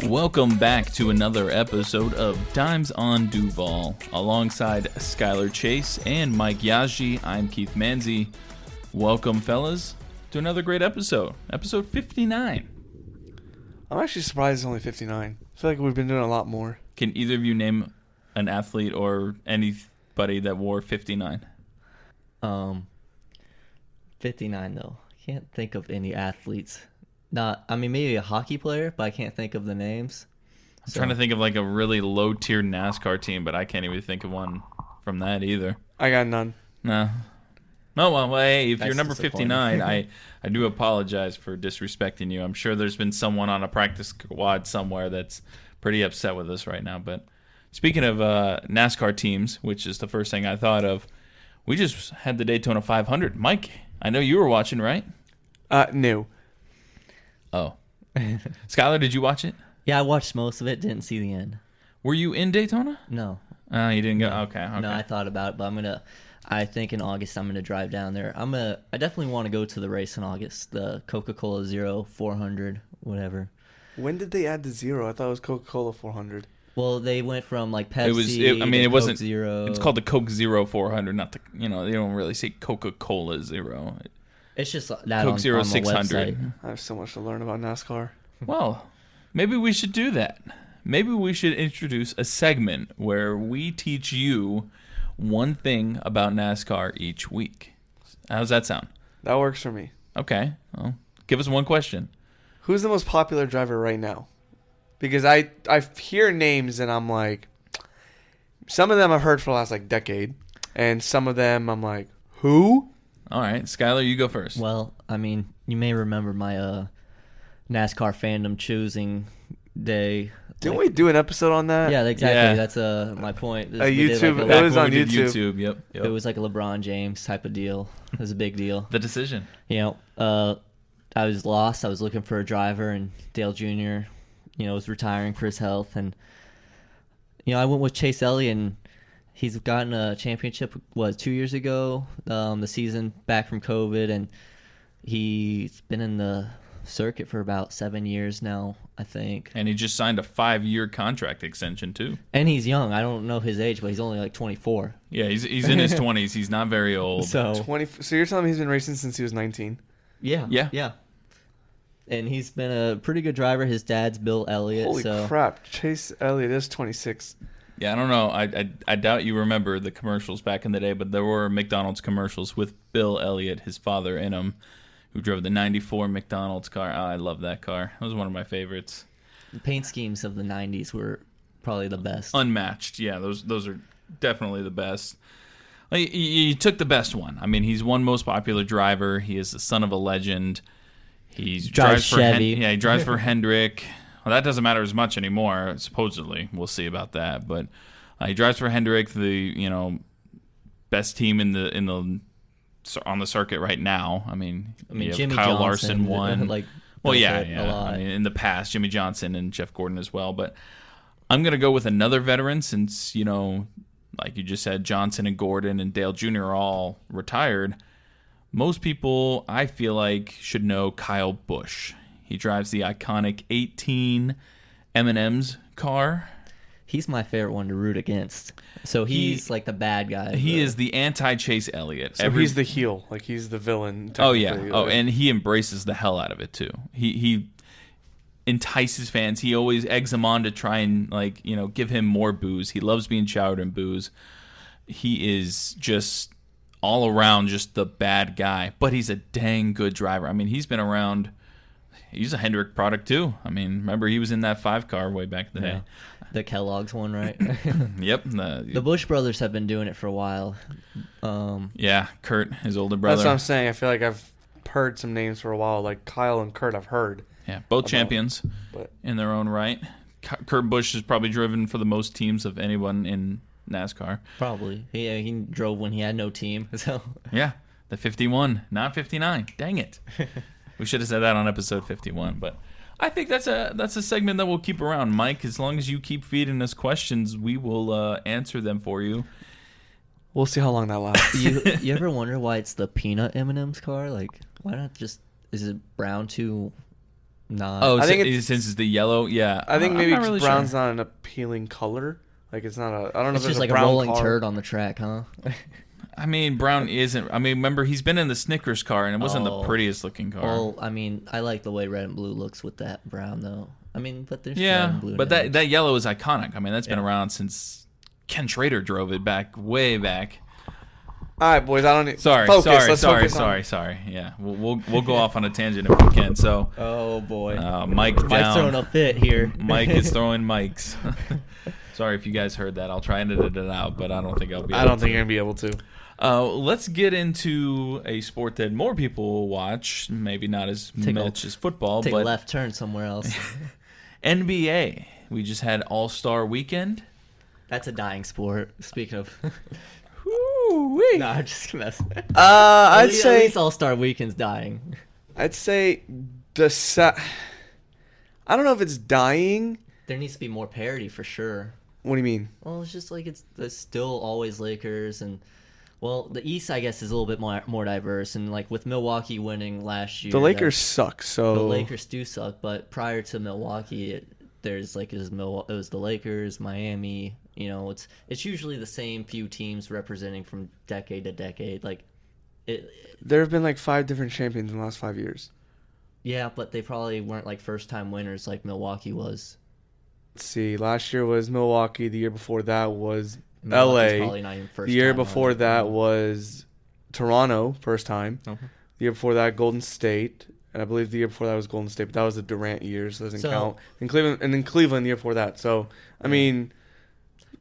Welcome back to another episode of Dimes on Duval. Alongside Skyler Chase and Mike Yaji, I'm Keith Manzi. Welcome, fellas, to another great episode. Episode 59. I'm actually surprised it's only 59. I feel like we've been doing a lot more. Can either of you name an athlete or anybody that wore 59? 59 though. I can't think of any athletes. Maybe a hockey player, but I can't think of the names. I'm trying to think of like a really low-tier NASCAR team, but I can't even think of one from that either. I got none. No. No, well, hey, if That's you're number 59, I do apologize for disrespecting you. I'm sure there's been someone on a practice squad somewhere that's pretty upset with us right now. But speaking of NASCAR teams, which is the first thing I thought of, we just had the Daytona 500. Mike, I know you were watching, right? No. Oh. Skyler, did you watch it? Yeah, I watched most of it, didn't see the end. Were you in Daytona? No. You didn't go? No. Okay. No, I thought about it, but I think in August I'm going to drive down there. I definitely want to go to the race in August, the Coca-Cola Zero 400, whatever. When did they add the zero? I thought it was Coca-Cola 400. Well, they went from like Pepsi it wasn't Zero. It's called the Coke Zero 400, not the, they don't really say Coca-Cola Zero. It's just that Coke on, Zero on the 600. website. I have so much to learn about NASCAR. Well, maybe we should do that. Maybe we should introduce a segment where we teach you one thing about NASCAR each week. How's that sound? That works for me. Okay. Well, give us one question. Who's the most popular driver right now? Because I hear names and I'm like, some of them I've heard for the last decade, and some of them I'm like, who? All right, Skyler, you go first. Well, you may remember my NASCAR fandom choosing day. Didn't we do an episode on that? Yeah, exactly. Yeah. That's my point. YouTube. It It was When on we did YouTube. Yep. It was like a LeBron James type of deal. It was a big deal. The decision. I was lost. I was looking for a driver, and Dale Jr., was retiring for his health. And, I went with Chase Elliott, and he's gotten a championship, 2 years ago, the season back from COVID, and he's been in the circuit for about 7 years now, I think. And he just signed a 5-year contract extension, too. And he's young. I don't know his age, but he's only 24. Yeah, he's in his 20s. He's not very old. So 20. So you're telling me he's been racing since he was 19? Yeah. And he's been a pretty good driver. His dad's Bill Elliott. Holy crap. Chase Elliott is 26. Yeah, I don't know. I doubt you remember the commercials back in the day, but there were McDonald's commercials with Bill Elliott, his father, in them, who drove the 94 McDonald's car. Oh, I love that car. That was one of my favorites. The paint schemes of the 90s were probably the best. Unmatched. Yeah, those are definitely the best. You took the best one. He's one most popular driver. He is the son of a legend. He drives for Chevy. he drives for Hendrick. Well, that doesn't matter as much anymore, supposedly. We'll see about that. But he drives for Hendrick, the best team on the circuit right now. Jimmy Kyle Johnson, Larson won. A Yeah. lot. In the past, Jimmy Johnson and Jeff Gordon as well. But I'm gonna go with another veteran since like you just said, Johnson and Gordon and Dale Jr. are all retired. Most people, I feel like, should know Kyle Busch. He drives the iconic 18 M&M's car. He's my favorite one to root against. So he's like the bad guy. He is the anti-Chase Elliott. So he's the heel. He's the villain. Oh, yeah. And he embraces the hell out of it, too. He entices fans. He always eggs them on to try and, give him more booze. He loves being showered in booze. He is just all around just the bad guy. But he's a dang good driver. He's been around. He's a Hendrick product, too. Remember, he was in that 5 car way back in the day. The Kellogg's one, right? Yep. The Busch brothers have been doing it for a while. Yeah, Kurt, his older brother. That's what I'm saying. I feel like I've heard some names for a while. Like Kyle and Kurt, I've heard. Yeah, both champions in their own right. Kurt Busch has probably driven for the most teams of anyone in NASCAR. Probably. He drove when he had no team. So yeah, the 51, not 59. Dang it. We should have said that on episode 51, but I think that's a segment that we'll keep around, Mike. As long as you keep feeding us questions, we will answer them for you. We'll see how long that lasts. You ever wonder why it's the peanut M&M's car? Why not just, is it brown too not. Oh, I think since it's the yellow, yeah. I think I'm maybe not really brown's sure. not an appealing color. Like it's not a. I don't know It's if just there's like a a brown rolling car. turd on the track, huh? I mean, brown isn't. I mean, remember he's been in the Snickers car, and it wasn't the Oh. prettiest looking car. Well, I mean, I like the way red and blue looks with that brown, though. I mean, but there's red yeah, and blue but now. that yellow is iconic. I mean, that's been Yeah. around since Ken Schrader drove it way back. All right, boys. I don't need. Sorry, focus. sorry, Let's sorry, focus on- sorry. Yeah, we'll go off on a tangent if we can. So, Oh boy, Mike's Mike's throwing down. a fit here. Mike is throwing mics. Sorry if you guys heard that. I'll try and edit it out, but I don't think I'll be. I able don't think to. you're gonna be able to. Let's get into a sport that more people will watch. Maybe not as much as football, Take but a left turn somewhere else. NBA. We just had All-Star Weekend. That's a dying sport. Speaking of, Woo-wee. no, I'm just messing. I'd At say. least All Star Weekend's dying. I'd say I don't know if it's dying. There needs to be more parity for sure. What do you mean? Well, it's just like it's still always Lakers, and well, the East I guess is a little bit more diverse, and like with Milwaukee winning last year, The Lakers suck. So the Lakers do suck, but prior to Milwaukee, there's like it was the Lakers, Miami. You know, it's usually the same few teams representing from decade to decade. Like, there have been like 5 different champions in the last 5 years. yeah, but they probably weren't like first time winners like Milwaukee was. Let's see. Last year was Milwaukee. The year before that was Milwaukee's LA. probably not even first The year time before winner. that was Toronto, first time. Okay. The year before that, Golden State. And I believe the year before that was Golden State, but that was the Durant year, so it doesn't count. And then Cleveland the year before that. So, I mean,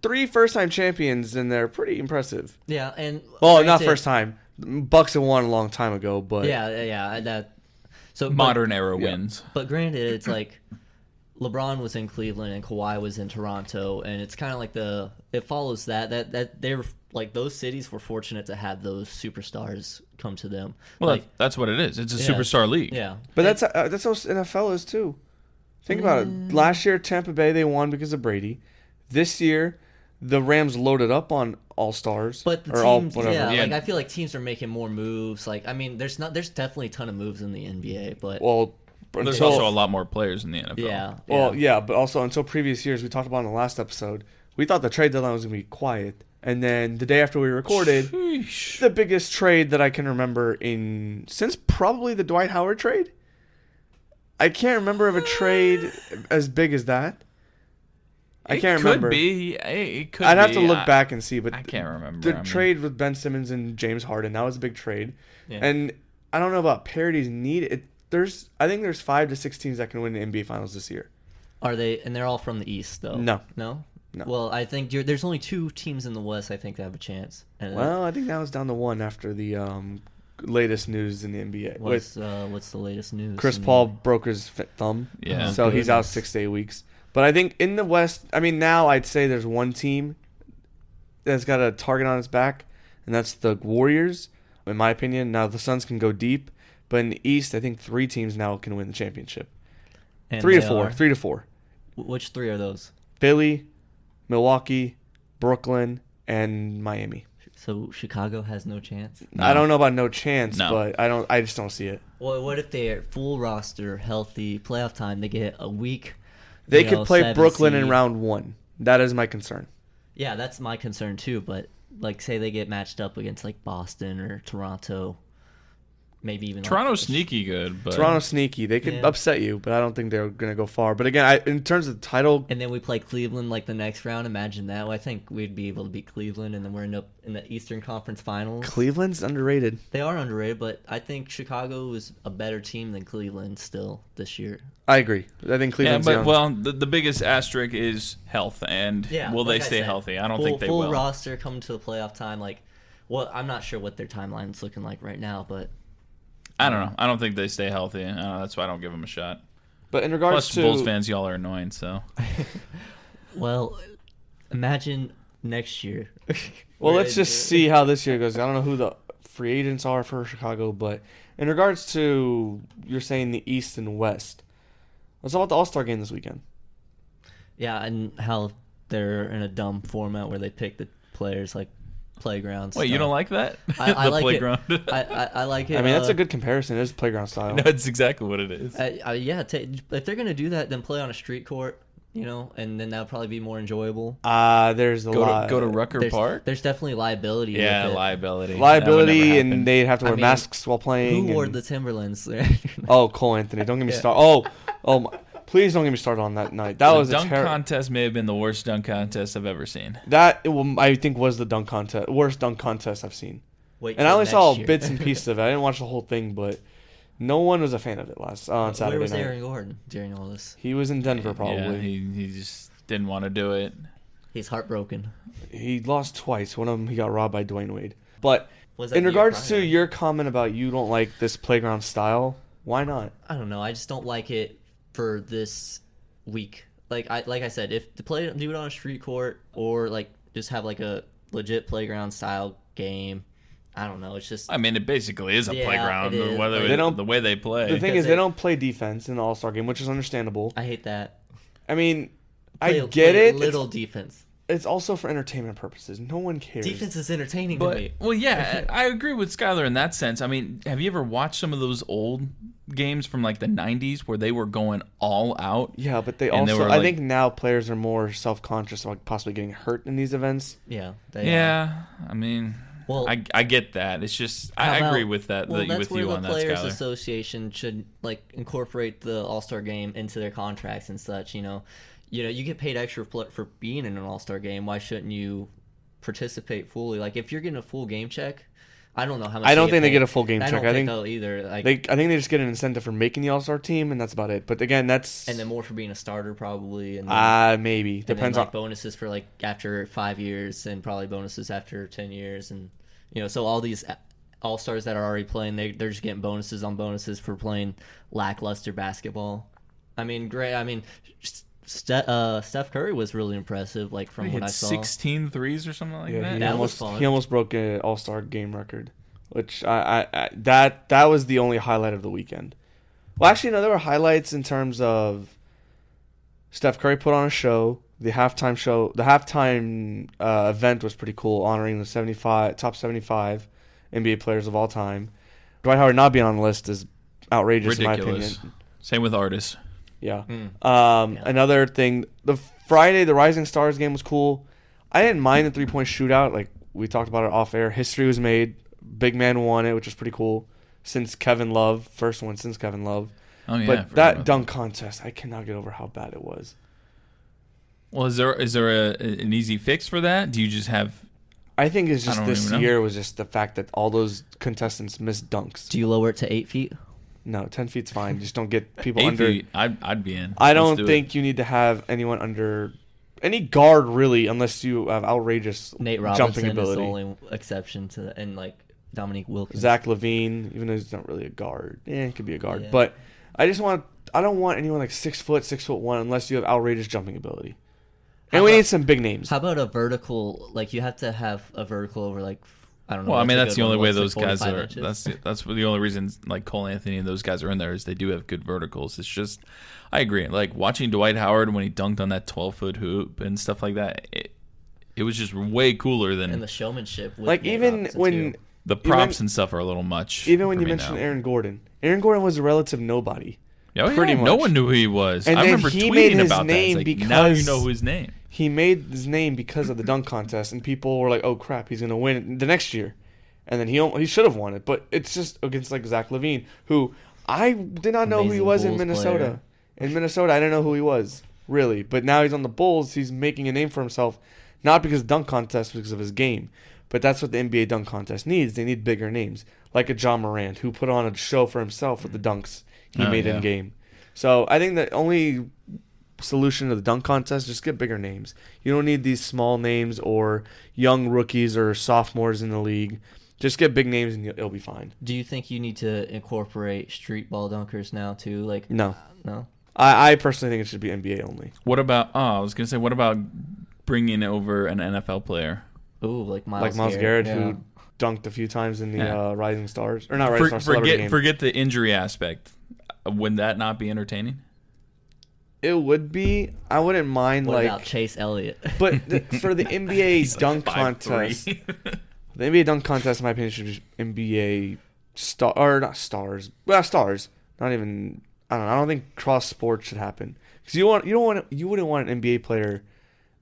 3 first-time champions, and they're pretty impressive. Yeah, and Well, not granted- first time. Bucks have won a long time ago, but Yeah, that. So Modern era wins. But granted, it's like LeBron was in Cleveland and Kawhi was in Toronto, and it's kind of like it follows that they're like those cities were fortunate to have those superstars come to them. Well, like, that's what it is. It's a Yeah. superstar league. yeah, but that's how NFL is too. Think about it. Last year, Tampa Bay, they won because of Brady. This year, the Rams loaded up on all-stars. But the or all teams, whatever. Yeah. like I feel like teams are making more moves. Like I mean, there's definitely a ton of moves in the NBA, but Well, There's until- also a lot more players in the NFL. yeah, Well, yeah, but also until previous years, we talked about in the last episode, we thought the trade deadline was going to be quiet. And then the day after we recorded, Sheesh. the biggest trade that I can remember since probably the Dwight Howard trade. I can't remember of a trade as big as that. I can't remember. Could be. It could I'd have be. to look back and see, but I can't remember. the I mean, trade with Ben Simmons and James Harden, that was a big trade. Yeah. And I don't know about parity's needed. I think there's 5 to 6 teams that can win the NBA Finals this year. Are they? And they're all from the East, though. No. No. No. Well, I think there's only 2 teams in the West. I think that have a chance. And Well, I think that was down to 1 after the latest news in the NBA. what's the latest news? Chris I mean, Paul broke his thumb, Yeah. so he's out Goodness. 6 to 8 weeks. But I think in the West, I mean, now I'd say there's one team that's got a target on its back, and that's the Warriors, in my opinion. Now the Suns can go deep, but in the East, I think 3 teams now can win the championship. and 3 to they 4. are- 3 to 4. Which 3 are those? Philly, Milwaukee, Brooklyn, and Miami. So Chicago has no chance. No. I don't know about no chance, No. but I just don't see it. Well, what if they're full roster, healthy, playoff time? They get a week. They you could know, play 7 Brooklyn in seed. round 1. That is my concern. Yeah, that's my concern too. But like, say they get matched up against like Boston or Toronto, maybe even Toronto's like, sneaky good, but Toronto's sneaky. They could Yeah. upset you, but I don't think they're going to go far. But again, in terms of the title, And then we play Cleveland like the next round. Imagine that. Well, I think we'd be able to beat Cleveland, and then we're end up in the Eastern Conference Finals. Cleveland's underrated. They are underrated, but I think Chicago is a better team than Cleveland still this year. I agree. I think yeah, Cleveland's but young. well, the biggest asterisk is health, and Yeah, will they like I stay said, healthy? I don't think they full will. roster coming to the playoff time. Like, well, I'm not sure what their timeline's looking like right now, but I don't know. I don't think they stay healthy. That's why I don't give them a shot. But in regards Plus, to Bulls fans, y'all are annoying. So well, imagine next year. well, let's just see how this year goes. I don't know who the free agents are for Chicago, but in regards to you're saying the East and West, let's talk about the All-Star game this weekend. Yeah, and how they're in a dumb format where they pick the players like playground. Wait, you don't like that? I The like playground. it. I like it. I mean, that's a good comparison. It is playground style. No, it's exactly what it is. Yeah, if they're gonna do that, then play on a street court, and then that'll probably be more enjoyable. There's a lot. Go to Rucker Park. There's definitely liability. Yeah, with it. liability. Liability, and they'd have to wear masks while playing. Who wore the Timberlands? Oh, Cole Anthony. Don't get me started. Please don't get me started on that night. That was a dunk contest. May have been the worst dunk contest I've ever seen. I think was the dunk contest, worst dunk contest I've seen. And I only saw bits and pieces of it. I didn't watch the whole thing, but no one was a fan of it on Saturday night. Where was Aaron Gordon during all this? He was in Denver, probably. Yeah, he just didn't want to do it. He's heartbroken. He lost twice. One of them, he got robbed by Dwayne Wade. But Was that in year regards prior? to your comment about you don't like this playground style, why not? I don't know. I just don't like it for this week. Like I said, if to do it on a street court or just have a legit playground style game. I don't know. It's just. I mean, it basically is a playground. It is. Whether the way they play. The thing is, they don't play defense in the All-Star game, which is understandable. I hate that. I mean, Play it. Little defense. It's also for entertainment purposes. No one cares. Defense is entertaining to me. Well, yeah, I agree with Skyler in that sense. I mean, have you ever watched some of those old games from the 90s where they were going all out? Yeah, but I think now players are more self-conscious about possibly getting hurt in these events. Yeah. I mean, well, I get that. It's just I agree with that. Well, that's with where you the on that, Players Skyler. Association should incorporate the All-Star game into their contracts and such. You get paid extra for being in an All-Star game. Why shouldn't you participate fully? If you're getting a full game check, I don't know how much. I don't think they get a full game check. I think they'll either. I think they just get an incentive for making the All-Star team, and that's about it. But again, that's and then more for being a starter probably. And maybe and depends then, on bonuses for after 5 years, and probably bonuses after 10 years, and so all these All-Stars that are already playing, they're just getting bonuses on bonuses for playing lackluster basketball. I mean, great. I mean. Steph Curry was really impressive. From what I saw, 16 threes or something like that. He almost broke an All-Star game record, which that was the only highlight of the weekend. Well, actually, no, there were highlights in terms of Steph Curry put on a show. The halftime event was pretty cool, honoring the top 75 NBA players of all time. Dwight Howard not being on the list is outrageous, Ridiculous. in my opinion. Same with artists. Yeah. Yeah. Another thing, the Friday, the Rising Stars game was cool. I didn't mind the 3-point shootout. We talked about it off air. History was made. Big man won it, which was pretty cool. Since Kevin Love. First one since Kevin Love. Oh, yeah. But that dunk contest, I cannot get over how bad it was. Well, is there an easy fix for that? Do you just have... I think it's just this year was just the fact that all those contestants missed dunks. Do you lower it to 8 feet? No, 10 feet's fine. Just don't get people 8 under. feet, I'd be in. I don't think you need to have anyone under any guard really, unless you have outrageous Nate jumping Robinson ability. is the only exception to that, and Dominique Wilkins. Zach LaVine, even though he's not really a guard, he could be a guard. Yeah. But I don't want anyone 6 foot, 6'1", unless you have outrageous jumping ability. And we need some big names. How about a vertical? You have to have a vertical over I don't know. Well, I mean, that's the only way those those guys are. That's the only reason Cole Anthony and those guys are in there is they do have good verticals. It's just, I agree. Watching Dwight Howard when he dunked on that 12-foot hoop and stuff like that, it was just way cooler than. And the showmanship. With Even when the props and stuff are a little much. Even when you mentioned Aaron Gordon was a relative nobody. Oh, pretty much. No one knew who he was. And I then remember he tweeting made his about name that. because now you know his name. He made his name because of the dunk contest, and people were like, "Oh crap, he's gonna win the next year." And then he should have won it, but it's just against Zach LaVine, who I did not know who he was in Minnesota. Player. In Minnesota, I didn't know who he was really, but now he's on the Bulls. He's making a name for himself, not because of the dunk contest, because of his game. But that's what the NBA dunk contest needs. They need bigger names, like a John Morant, who put on a show for himself with the dunks he made in game. So I think the only solution to the dunk contest, just get bigger names. You don't need these small names or young rookies or sophomores in the league. Just get big names and it'll be fine. Do you think you need to incorporate street ball dunkers now too? No. No. I personally think it should be NBA only. What about? I was gonna say, what about bringing over an NFL player? Ooh, like Myles Garrett, who dunked a few times in the Rising Stars, or not Rising Stars. Celebrity game. Forget the injury aspect. Would that not be entertaining? It would be. I wouldn't mind what about Chase Elliott? But for the NBA dunk contest, The NBA dunk contest, in my opinion, should be NBA star or not stars. Well, stars. Not even. I don't know. I don't think cross sports should happen because you wouldn't want an NBA player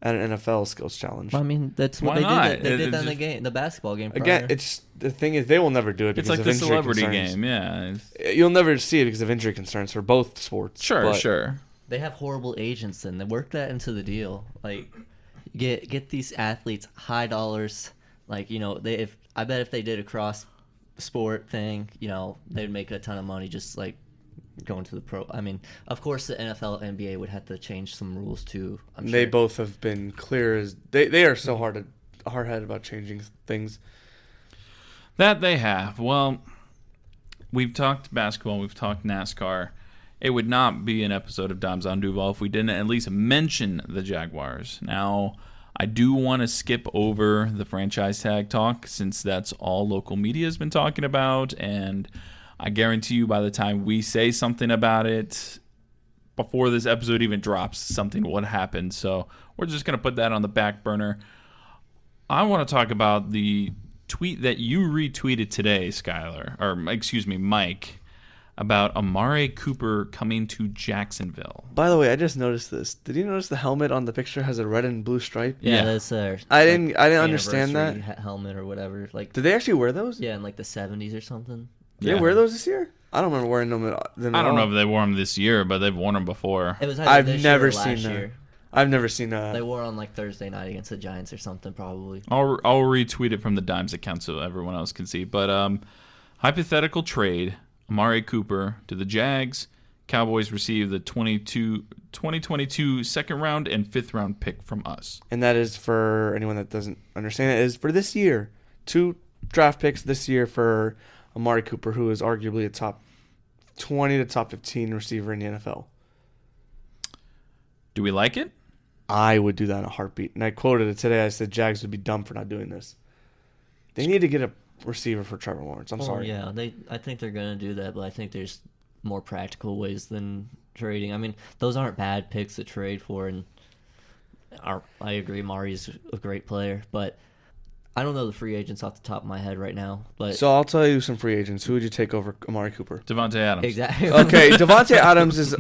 at an NFL skills challenge. I mean, that's what Why not? They did It's that in the just- game, the basketball game. Again, prior. it's the thing is they will never do it It's because like of the injury celebrity concerns. game, yeah. You'll never see it because of injury concerns for both sports. Sure, but sure. They have horrible agents, and they work that into the deal. Like, get these athletes high dollars. Like, I bet if they did a cross sport thing, they'd make a ton of money just like going to the pro. I mean, of course, the NFL, NBA would have to change some rules too. They both have been clear as they are so hard-headed about changing things. That they have. Well, we've talked basketball, we've talked NASCAR. It would not be an episode of Dimes on Duval if we didn't at least mention the Jaguars. Now, I do want to skip over the franchise tag talk since that's all local media has been talking about, and I guarantee you by the time we say something about it, before this episode even drops, something would happen. So we're just going to put that on the back burner. I want to talk about the tweet that you retweeted today, Skyler, or excuse me, Mike, about Amari Cooper coming to Jacksonville. By the way, I just noticed this. Did you notice the helmet on the picture has a red and blue stripe? Yeah, Yeah. that's I didn't understand that. anniversary helmet or whatever. Like, Did they actually wear those? yeah, in like the 70s or something. Did Yeah. they wear those this year? I don't remember wearing them I don't know if they wore them this year, but they've worn them before. It was either I've this never year or seen last that. year. I've never seen that. They wore on like Thursday night against the Giants or something, probably. I'll retweet it from the Dimes account so everyone else can see. But hypothetical trade, Amari Cooper to the Jags. Cowboys receive the 2022 second round and fifth round pick from us. And that is for anyone that doesn't understand it, is for this year. 2 draft picks this year for Amari Cooper, who is arguably a top 20 to top 15 receiver in the NFL. Do we like it? I would do that in a heartbeat. And I quoted it today. I said Jags would be dumb for not doing this. They need to get a receiver for Trevor Lawrence. I'm sorry. Yeah, I think they're gonna do that, but I think there's more practical ways than trading. I mean, those aren't bad picks to trade for, and I agree, Mari's a great player, but I don't know the free agents off the top of my head right now. But So I'll tell you some free agents. Who would you take over Amari Cooper? Devontae Adams. exactly. Okay, Devontae Adams is.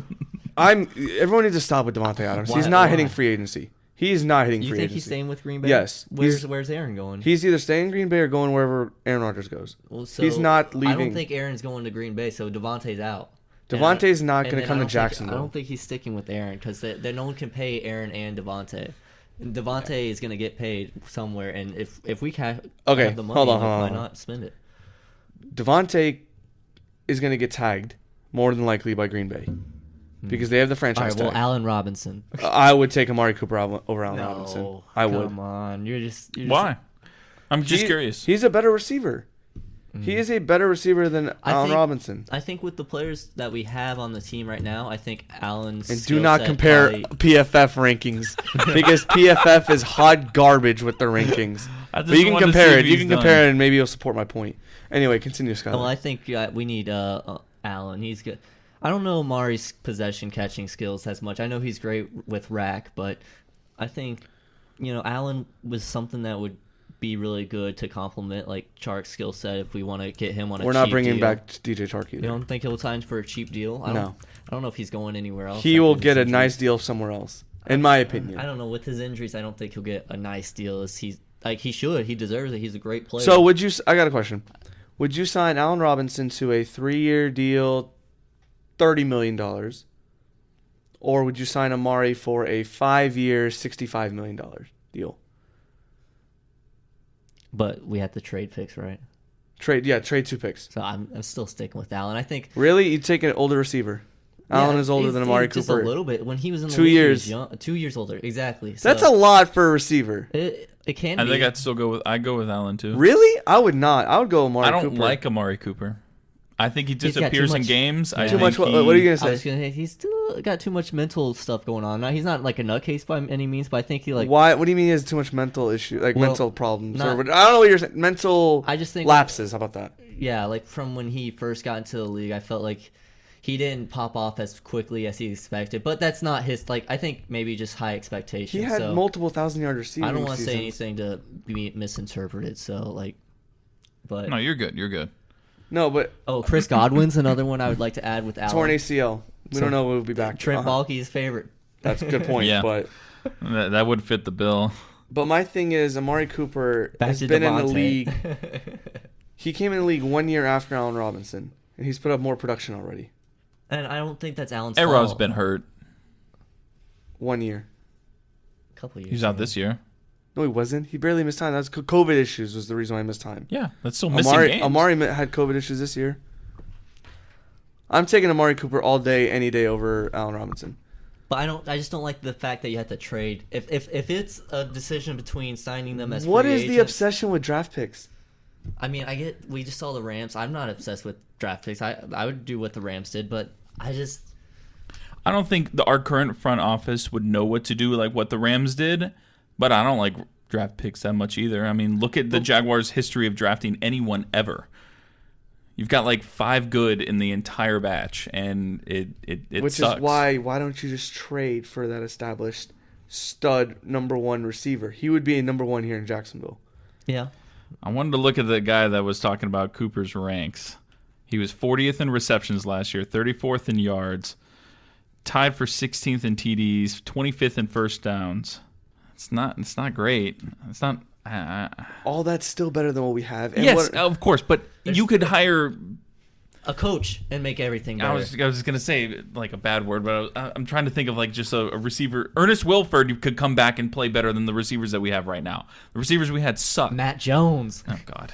Everyone needs to stop with Devontae Adams. He's not Why? hitting free agency. He's not hitting You free think agency. he's staying with Green Bay? Yes. Where's Aaron going? He's either staying in Green Bay or going wherever Aaron Rodgers goes. Well, so he's not I leaving. don't think Aaron's going to Green Bay, so Devontae's out. Devontae's not And going to then come I to don't think- Jacksonville. I don't think he's sticking with Aaron because no one can pay Aaron and Devontae. And Devontae is going to get paid somewhere, and if we have Okay, the money, hold on, like, hold why on. not spend it? Devontae is going to get tagged more than likely by Green Bay because they have the All franchise right, well, tag. Allen Robinson. I would take Amari Cooper over Allen Robinson. No, I would. Come on, you're just Why? I'm just curious. He's a better receiver. He is a better receiver than Allen think- Robinson. I think with the players that we have on the team right now, I think Allen's And do skill not set compare probably- PFF rankings because PFF is hot garbage with their rankings. I just But you can wanted to see compare if it. You he's can done. compare it, and maybe you'll support my point. Anyway, continue, Skyler. Well, I think we need Allen. He's good. I don't know Amari's possession catching skills as much. I know he's great with rack, but I think Allen was something that would be really good to complement like Chark's skill set if we want to get him on a We're cheap not bringing deal. back DJ Chark You either. don't think he'll sign for a cheap deal? No. I don't know if he's going anywhere else. He after will this get a injury. nice deal somewhere else, in my opinion. I don't know. With his injuries, I don't think he'll get a nice deal. He should. He deserves it. He's a great player. So would you? I got a question. Would you sign Allen Robinson to a 3-year deal, $30 million, or would you sign Amari for a 5-year, $65 million deal? But we have to trade picks, right? Trade 2 picks. So I'm still sticking with Allen. I think Really, you take an older receiver. Allen is older than Amari just Cooper. a little bit. When he was in the 2 league, he was years. young, 2 years older, exactly. So That's a lot for a receiver. It can I be. think I'd still go with Allen too. Really? I would not. I would go Amari I don't Cooper. like Amari Cooper. I think he He's got too disappears in much- games. I Too think much. What he- are you gonna I was say? gonna say he's still got too much mental stuff going on. Now he's not like a nutcase by any means, but I think he like. Why? What do you mean he has too much mental issue, like Well, mental problems? not- I don't know what you're saying. Mental I just think lapses. How about that? Yeah, like from when he first got into the league, I felt like he didn't pop off as quickly as he expected. But that's not his. Like I think maybe just high expectations. He had so multiple 1,000-yard receiving I don't want to say seasons. anything to be misinterpreted. So like But No, you're good. You're good. No, but Chris Godwin's another one I would like to add with Allen. torn ACL. We don't know when we'll be back. Trent Baalke's favorite. That's a good point. Yeah. But That would fit the bill. my thing is, Amari Cooper Back has to been in the Devontae. league. He came in the league 1 year after Allen Robinson, and he's put up more production already. And I don't think that's Allen's A-Rob's fault. been hurt. 1 year. A couple years. He's out this year. No, he wasn't. He barely missed time. That's COVID issues was the reason why he missed time. Yeah, that's still missing games. Amari had COVID issues this year. I'm taking Amari Cooper all day, any day over Allen Robinson. But I just don't like the fact that you have to trade. If it's a decision between signing them as What free is the agents- obsession with draft picks? I mean, we just saw the Rams. I'm not obsessed with draft picks. I would do what the Rams did, but I don't think our current front office would know what to do like what the Rams did, but I don't like draft picks that much either. I mean, look at the Jaguars' history of drafting anyone ever. You've got like 5 good in the entire batch, and it Which sucks. is why don't you just trade for that established stud number 1 receiver? He would be a number 1 here in Jacksonville. yeah. I wanted to look at the guy that was talking about Cooper's ranks. He was 40th in receptions last year, 34th in yards, tied for 16th in TDs, 25th in first downs. It's not great. It's not. All that's still better than what we have. And Yes, of course, but you could hire. A coach and make everything better. I was just gonna say like a bad word, but I'm trying to think of like just a receiver. Ernest Wilford could come back and play better than the receivers that we have right now. The receivers we had suck. Matt Jones. Oh God.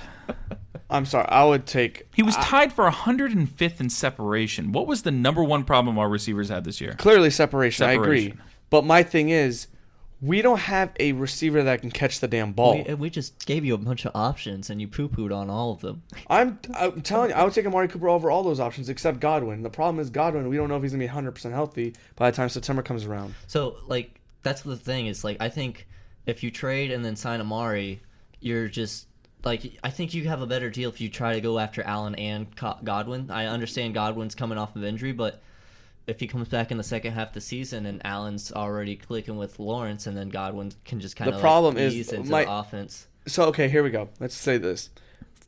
I'm sorry. I would take. He was tied for 105th in separation. What was the number one problem our receivers had this year? Clearly separation. I agree. Separation. But my thing is, we don't have a receiver that can catch the damn ball. We just gave you a bunch of options and you poo-pooed on all of them. I'm telling you, I would take Amari Cooper over all those options except Godwin. The problem is Godwin, we don't know if he's going to be 100% healthy by the time September comes around. So, like, that's the thing is, like, I think if you trade and then sign Amari, you're just, like, I think you have a better deal if you try to go after Allen and Godwin. I understand Godwin's coming off of injury, but if he comes back in the second half of the season and Allen's already clicking with Lawrence and then Godwin can just kind of ease into the offense. So, okay, here we go. Let's say this.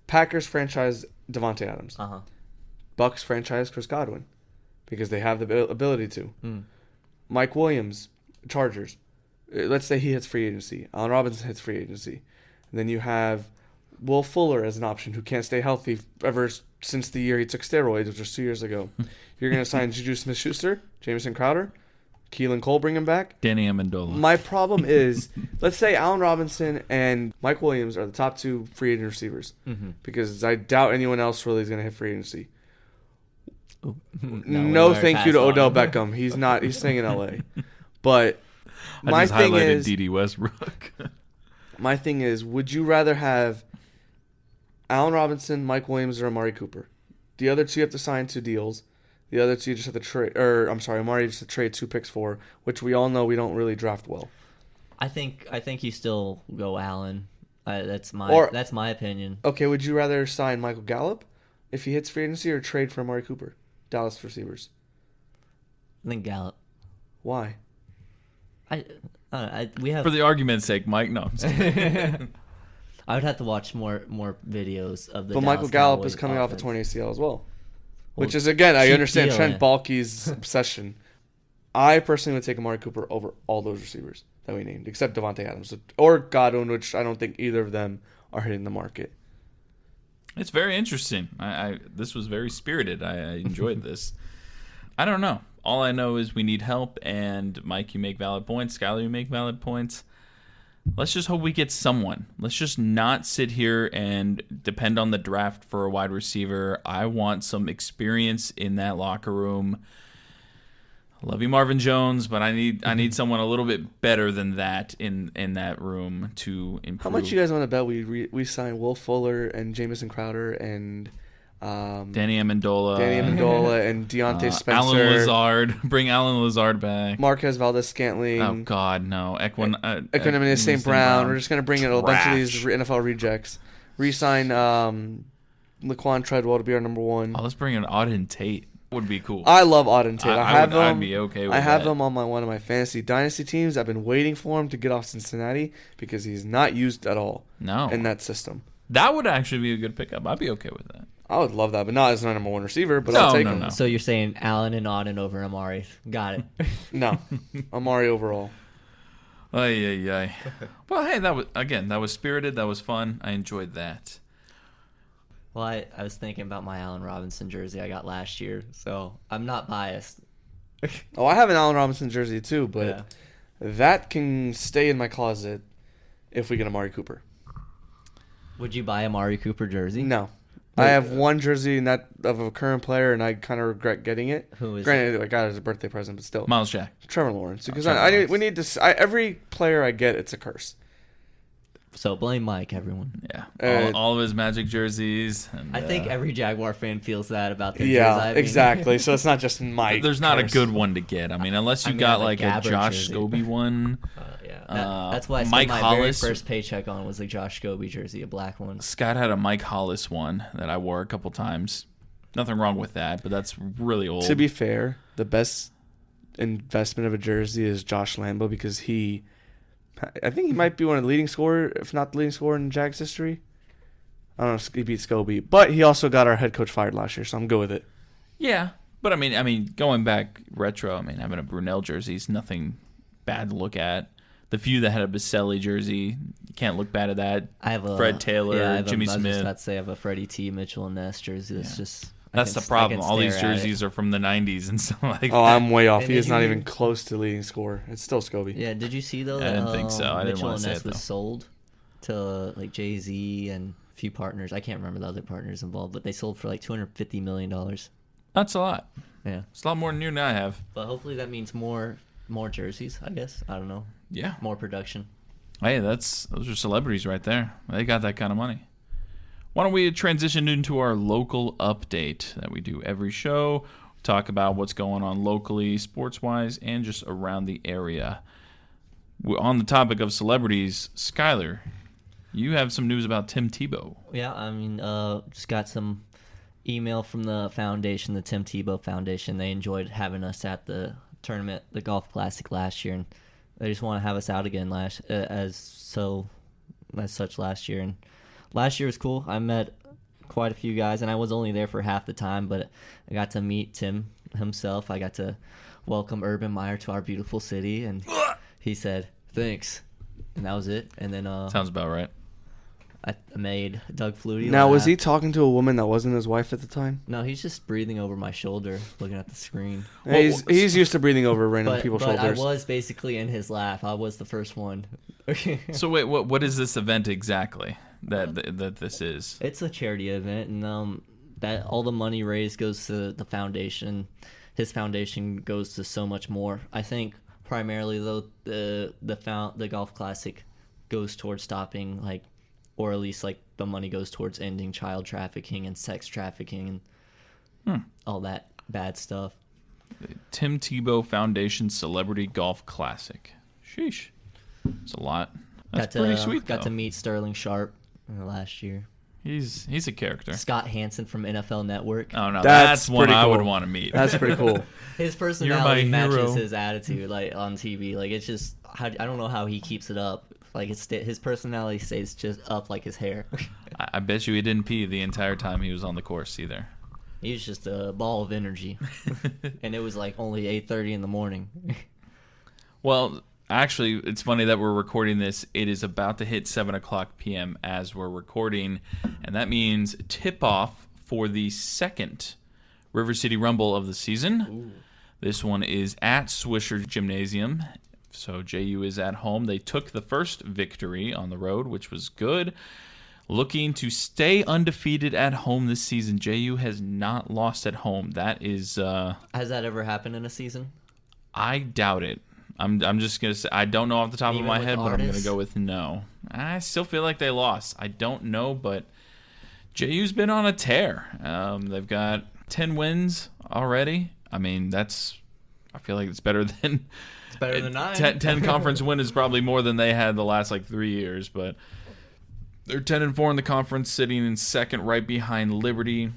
Packers franchise Devontae Adams. Uh-huh. Bucks franchise Chris Godwin because they have the ability to. Mike Williams, Chargers. Let's say he hits free agency. Allen Robinson hits free agency. And then you have Will Fuller as an option who can't stay healthy ever since the year he took steroids, which was 2 years ago. You're going to sign Juju Smith-Schuster, Jamison Crowder, Keelan Cole, bring him back. Danny Amendola. My problem is, let's say Allen Robinson and Mike Williams are the top 2 free agent receivers because I doubt anyone else really is going to hit free agency. No, thank you to Odell Beckham. He's not. He's staying in LA. But I just highlighted D.D. Westbrook. My thing is, would you rather have Allen Robinson, Mike Williams, or Amari Cooper? The other 2 you have to sign 2 deals. The other 2 you just have to trade. Or I'm sorry, Amari just have to trade 2 picks for, which we all know we don't really draft well. I think you still go Allen. That's my opinion. Okay, would you rather sign Michael Gallup if he hits free agency or trade for Amari Cooper? Dallas receivers. I think Gallup. Why? We have For the argument's sake, Mike. No. I'm just kidding. I would have to watch more videos of the. But Dallas Michael Gallup Cowboys is coming off a offense. torn ACL as well. Well, Which is, again, I cheap understand deal, Trent yeah. Baalke's obsession. I personally would take Amari Cooper over all those receivers that we named, except Devontae Adams or Godwin, which I don't think either of them are hitting the market. It's very interesting. This was very spirited. I enjoyed this. I don't know. All I know is we need help, and Mike, you make valid points. Skyler, you make valid points. Let's just hope we get someone. Let's just not sit here and depend on the draft for a wide receiver. I want some experience in that locker room. I love you, Marvin Jones, but I need someone a little bit better than that in that room to improve. How much you guys want to bet we sign Will Fuller and Jamison Crowder and Danny Amendola and Deontay Spencer, Alan Lazard, bring Alan Lazard back. Marquez Valdez-Scantling. Oh God, no! Equanimous St. Brown. We're just gonna bring in a bunch of these NFL rejects. Resign Laquan Treadwell to be our number 1. Oh, let's bring in Auden Tate. Would be cool. I love Auden Tate. I'd be okay with that. I have him on one of my fantasy dynasty teams. I've been waiting for him to get off Cincinnati because he's not used at all. No. In that system. That would actually be a good pickup. I'd be okay with that. I would love that, but not as my number one receiver. But No, I'll take no, him. no. So you're saying Allen and Auden over Amari? Got it. No, Amari overall. Ay. Well, hey, that was spirited. That was fun. I enjoyed that. Well, I was thinking about my Allen Robinson jersey I got last year, so I'm not biased. Oh, I have an Allen Robinson jersey too, but Yeah. that can stay in my closet if we get Amari Cooper. Would you buy a Amari Cooper jersey? No. I have one jersey and that of a current player, and I kind of regret getting it. Who is Granted, I got it as a birthday present, but still. Miles Jack. Trevor Lawrence. Because Trevor Lawrence. we need to. Every player I get, it's a curse. So blame Mike, everyone. Yeah. All of his Magic jerseys. And, I think every Jaguar fan feels that about their Yeah, jersey. I mean, exactly. So it's not just Mike. there's not curse. a good one to get. I mean, unless you I got have a like a Gabbert Josh jersey. Scobie one. That's why I spent Mike my Hollis. very first paycheck on was a Josh Scobie jersey, a black one. Scott had a Mike Hollis one that I wore a couple times. Nothing wrong with that, but that's really old. To be fair, the best investment of a jersey is Josh Lambo because I think he might be one of the leading scorer, if not the leading scorer in Jags history. I don't know if he beat Scobie, but he also got our head coach fired last year, so I'm good with it. Yeah, but I mean, going back retro, having a Brunel jersey is nothing bad to look at. The few that had a Baselli jersey, you can't look bad at that. I have a Fred Taylor, yeah, Jimmy I was Smith. just about to say I have a Freddie T, Mitchell, and Ness jersey. That's just That's the problem. All these jerseys are from the 90s and stuff like that. Oh, I'm way off. And He did is not you- even close to leading scorer. It's still Scobie. Yeah, did you see though? I didn't think so. I didn't Mitchell wanna and say Ness it, was though. sold to like Jay-Z and a few partners. I can't remember the other partners involved, but they sold for like $250 million. That's a lot. Yeah, It's a lot more than you and I have. but hopefully that means more jerseys. I guess I don't know. Yeah. More production. Hey, those are celebrities right there. They got that kind of money. Why don't we transition into our local update that we do every show? Talk about what's going on locally, sports-wise, and just around the area. We're on the topic of celebrities, Skyler, you have some news about Tim Tebow. Yeah, just got some email from the foundation, the Tim Tebow Foundation. They enjoyed having us at the tournament, the Golf Classic last year, and they just want to have us out again as such last year. And last year was cool. I met quite a few guys, and I was only there for half the time, but I got to meet Tim himself. I got to welcome Urban Meyer to our beautiful city, and he said, "Thanks." And that was it. And then Sounds about right. I made Doug Flutie Now, was laugh. he talking to a woman that wasn't his wife at the time? No, he's just breathing over my shoulder, looking at the screen. He's used to breathing over random people's but shoulders. I was basically in his laugh. I was the first one. So wait, what is this event exactly that this is? It's a charity event, and that all the money raised goes to the foundation. His foundation goes to so much more. I think primarily though the Golf Classic goes towards stopping or at least the money goes towards ending child trafficking and sex trafficking and all that bad stuff. Tim Tebow Foundation Celebrity Golf Classic. Sheesh. It's a lot. That's pretty sweet, Got though. to meet Sterling Sharp last year. He's a character. Scott Hansen from NFL Network. Oh, no, That's that's one pretty I would cool. want to meet. That's pretty cool. His personality You're my hero. matches his attitude on TV. It's just I don't know how he keeps it up. His personality stays just up like his hair. I bet you he didn't pee the entire time he was on the course either. He was just a ball of energy. And it was only 8:30 in the morning. Well, actually, it's funny that we're recording this. It is about to hit 7 o'clock p.m. as we're recording, and that means tip-off for the second River City Rumble of the season. Ooh. This one is at Swisher Gymnasium, so JU is at home. They took the first victory on the road, which was good. Looking to stay undefeated at home this season. JU has not lost at home. That is... Has that ever happened in a season? I doubt it. I'm just going to say, I don't know off the top of Even my with head, but I'm going to artists? go with no. I still feel like they lost. I don't know, but JU's been on a tear. They've got 10 wins already. I feel like it's better than... It's better than 9. 10 conference win is probably more than they had the last 3 years, but they're 10-4 in the conference, sitting in second right behind Liberty,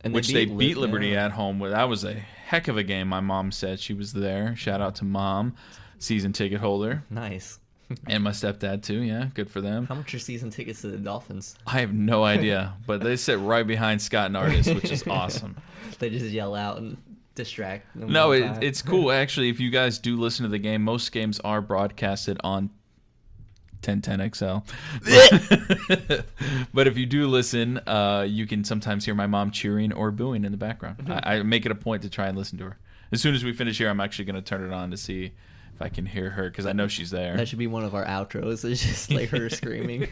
And which they beat Liberty yeah. at home. That was a heck of a game. My mom said she was there. Shout out to Mom, season ticket holder. Nice. And my stepdad too. Yeah, good for them. How much are season tickets to the Dolphins? I have no idea, but they sit right behind Scott and Artis, which is awesome. They just yell out and distract them. No, it's cool actually. If you guys do listen to the game, most games are broadcasted on 1010 XL. But if you do listen, you can sometimes hear my mom cheering or booing in the background. I make it a point to try and listen to her. As soon as we finish here, I'm actually going to turn it on to see if I can hear her because I know she's there. That should be one of our outros. It's just like her screaming.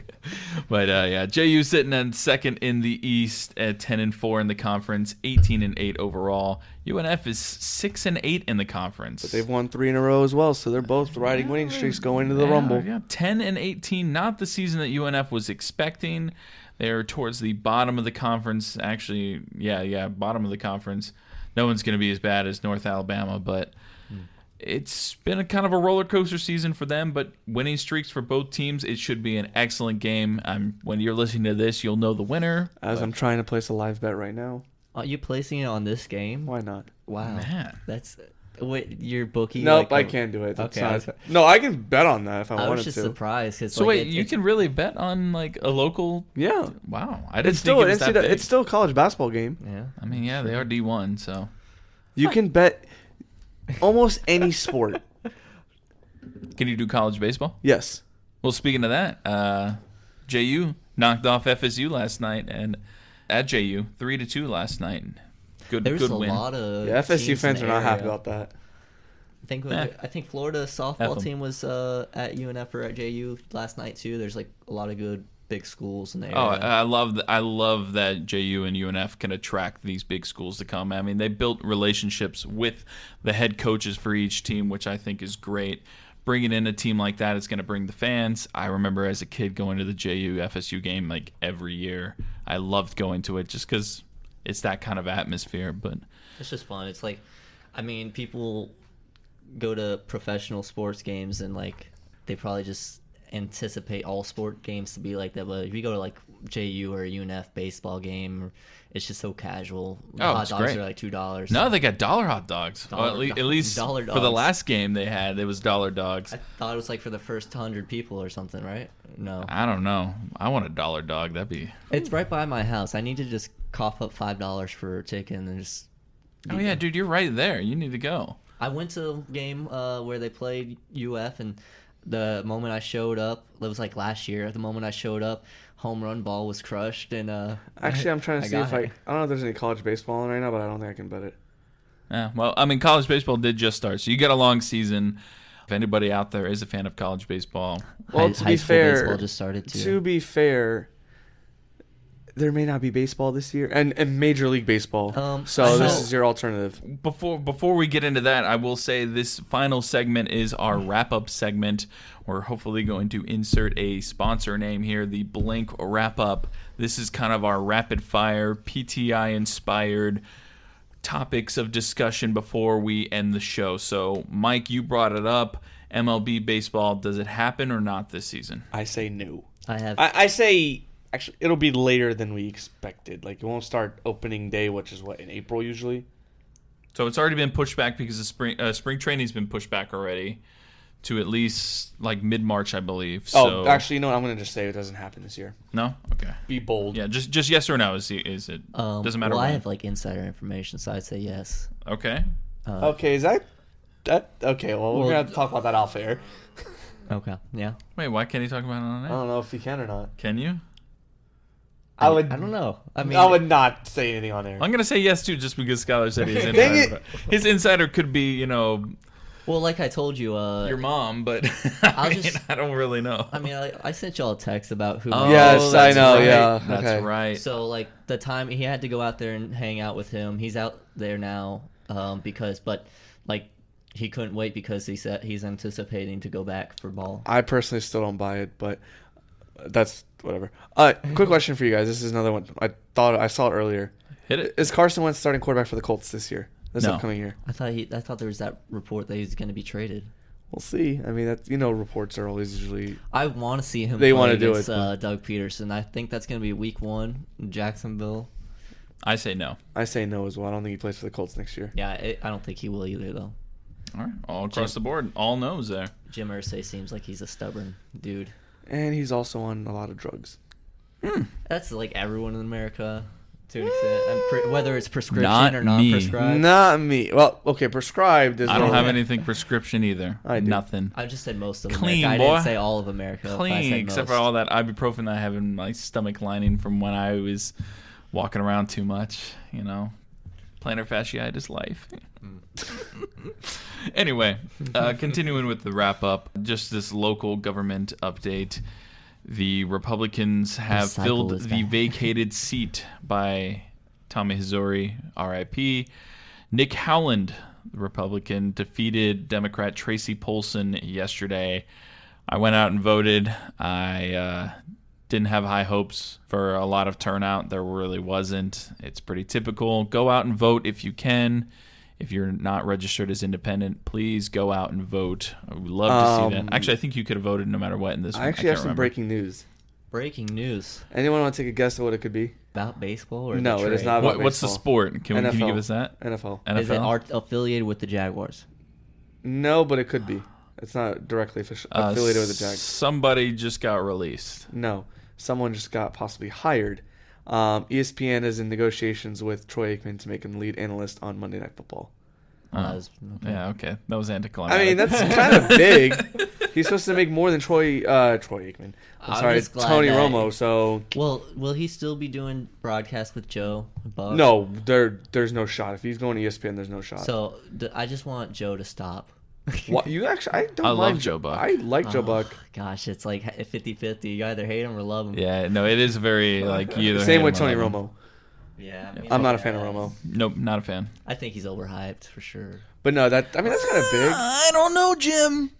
But yeah, JU sitting in second in the East at 10-4 in the conference, 18-8 overall. UNF is 6-8 in the conference. But they've won 3 in a row as well, so they're both riding winning streaks going into the Rumble. Yeah, 10-18, not the season that UNF was expecting. They're towards the bottom of the conference. Actually, bottom of the conference. No one's going to be as bad as North Alabama, but it's been a kind of a roller coaster season for them. But winning streaks for both teams, it should be an excellent game. When you're listening to this, you'll know the winner. I'm trying to place a live bet right now. Are you placing it on this game? Why not? Wow, Man. That's your bookie. Nope, I can't do it. Okay, No, I can bet on that if I I wanted was just to. surprised. Cause So wait, you can really bet on like a local? Yeah, Wow, I didn't it's think still it was that big. it's still a college basketball game. Yeah. I mean, yeah, they are D1, so. You can bet almost any sport. Can you do college baseball? Yes. Well, speaking of that, JU knocked off FSU last night, and at JU 3-2 last night. Good There was a win. lot of Yeah, FSU teams fans in are the not happy area. about that. I think Florida F 'em. softball team was at UNF or at JU last night too. There's like a lot of good big schools in the area. Oh, I love that JU and UNF can attract these big schools to come. I mean, they built relationships with the head coaches for each team, which I think is great. Bringing in a team like that is going to bring the fans. I remember as a kid going to the JU FSU game like every year. I loved going to it just because it's that kind of atmosphere. But It's just fun. It's like, I mean, people go to professional sports games and like they probably just anticipate all sport games to be like that. But if you go to like JU or a UNF baseball game, it's just so casual. The hot it's dogs great. are like $2. no, they got dollar hot dogs. Well, at least dollar for the dogs. last game they had, it was dollar dogs. I thought it was like for the first 100 people or something, right? No. I don't know. I want a dollar dog. That'd be. It's right by my house. I need to just cough up $5 for a chicken and just. Oh yeah, dude, you're right there. You need to go. I went to a game where they played UF, and the moment I showed up, it was like last year. The moment I showed up, home run ball was crushed, and Actually, I'm trying to see if I got it. don't know if there's any college baseball on right now, but I don't think I can bet it. Yeah, well, I mean, college baseball did just start, so you get a long season. If anybody out there is a fan of college baseball, Well, high school baseball just started too. To be fair, there may not be baseball this year, and Major League Baseball. So I this know- is your alternative. before we get into that, I will say this final segment is our wrap-up segment. We're hopefully going to insert a sponsor name here, the Blink Wrap-Up. This is kind of our rapid-fire, PTI-inspired topics of discussion before we end the show. So, Mike, you brought it up. MLB baseball, does it happen or not this season? I say no. I say actually it'll be later than we expected. Like it won't start opening day, which is what in April usually. So it's already been pushed back because the spring training's been pushed back already to at least like mid-March, I believe. So, Actually, you know what? I'm gonna just say it doesn't happen this year. No? Okay. Be bold. Yeah, just yes or no. Is it? Doesn't matter. Well, I when. have like insider information, so I'd say yes. Okay. Okay, is that okay? Well, we're gonna have to talk about that off air. Okay, yeah. Wait, why can't he talk about it on I air? don't know if you can or not. Can you? I I don't know. I mean, I would not say anything on air. I'm gonna say yes too, just because Skyler said he's Dang insider. it. His insider could be, well, like I told you, your mom, but I'll just- I don't really know. I mean, I sent y'all a text about who. Oh, Yes, I that's know, right. yeah, That's okay. right. So like the time he had to go out there and hang out with him, he's out there now but like he couldn't wait because he said he's anticipating to go back for ball. I personally still don't buy it, but that's whatever. Quick question for you guys. This is another one. I saw it earlier. Hit it. Is Carson Wentz starting quarterback for the Colts this No. upcoming year? I thought there was that report that he's going to be traded. We'll see. I mean, reports are always usually. I want to see him. They play wanna do against, it, but- Doug Peterson. I think that's going to be week 1 in Jacksonville. I say no. I say no as well. I don't think he plays for the Colts next year. Yeah, I don't think he will either though. All right, all across the board, all no's there. Jim Irsay seems like he's a stubborn dude. And he's also on a lot of drugs. That's like everyone in America to an extent. Whether it's prescription Not or me. non-prescribed. Not me. Well, okay, prescribed is. I don't wrong. have anything prescription either. I do. Nothing. I just said most of Clean, America. I boy. didn't say all of America. I Clean, said except for most. all that ibuprofen that I have in my stomach lining from when I was walking around too much, plantar fasciitis life. Anyway, continuing with the wrap up, just this local government update. The Republicans have cycle filled is the back. vacated seat by Tommy Hazouri, RIP. Nick Howland, the Republican, defeated Democrat Tracy Polson yesterday. I went out and voted. I didn't have high hopes for a lot of turnout. There really wasn't. It's pretty typical. Go out and vote if you can. If you're not registered as independent, please go out and vote. I would love to see that. Actually, I think you could have voted no matter what in this one. I actually have can't some remember. breaking news. Breaking news Anyone want to take a guess at what it could be? about baseball or No, the it is trade? not about What's the baseball. sport? Can you NFL. give us that? NFL. NFL? Is it affiliated with the Jaguars? No, but it could be. It's not directly affiliated with the Jags. Somebody just got released. No, someone just got possibly hired. ESPN is in negotiations with Troy Aikman to make him lead analyst on Monday Night Football. Okay. Yeah, okay. That was anticlimactic. I mean, that's kind of big. He's supposed to make more than Troy Aikman. I'm I'm sorry, just glad Tony that- Romo. So Well, will he still be doing broadcast with Joe Buck? no, there's no shot. If he's going to ESPN, there's no shot. So I just want Joe to stop. What, you actually, I don't I love mind Joe Buck. I like Joe Oh, Buck. Gosh, it's like 50-50. You either hate him or love him. Yeah, no, it is very, like, you either Same hate with him or Tony love him. Romo. Yeah, I'm not a fan of Romo, Nope, not a fan. I think he's overhyped for sure. but no, that's kind of big. I don't know, Jim.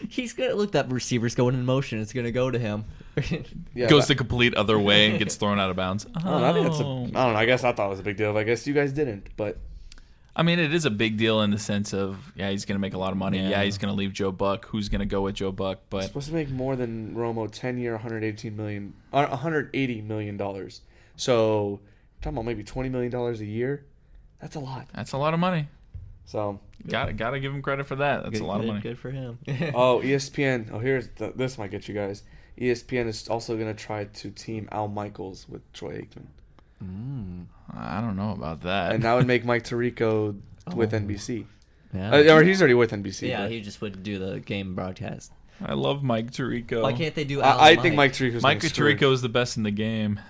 He's gonna look. That receiver's going in motion. It's gonna go to him. Yeah, Goes but- the complete other way and gets thrown out of bounds. I don't know. I think I don't know. I guess I thought it was a big deal. But I guess you guys didn't. But I mean, it is a big deal in the sense of, yeah, he's going to make a lot of money. Yeah. Yeah, he's going to leave Joe Buck. Who's going to go with Joe Buck? he's But supposed to make more than Romo, 10-year, $180 million. So talking about maybe $20 million a year. That's a lot. that's a lot of money. So Got to give him credit for that. That's a lot of money. Good for him. ESPN. This might get you guys. ESPN is also going to try to team Al Michaels with Troy Aikman, I don't know about that. and that would make Mike Tirico with NBC. Yeah. Or he's already with NBC. Yeah, but he just would do the game broadcast. I love Mike Tirico. Why can't they do? Al I and think Mike Tirico's Mike getting screwed. Tirico is the best in the game.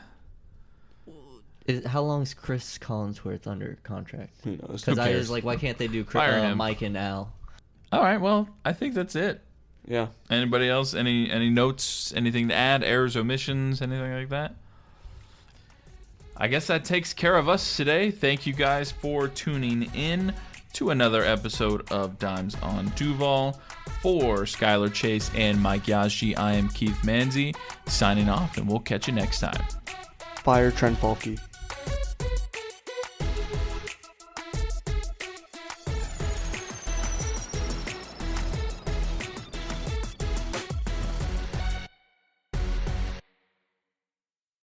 How long is Chris Collinsworth under contract? Who knows? Because I cares? was like, why can't they do Fire him. Mike and Al? All right, well, I think that's it. Yeah. Anybody else? Any notes? Anything to add? Errors, omissions? Anything like that? I guess that takes care of us today. Thank you guys for tuning in to another episode of Dimes on Duval. For Skylar Chase and Mike Yazji, I am Keith Manzi, signing off, and we'll catch you next time. Fire Trent Baalke.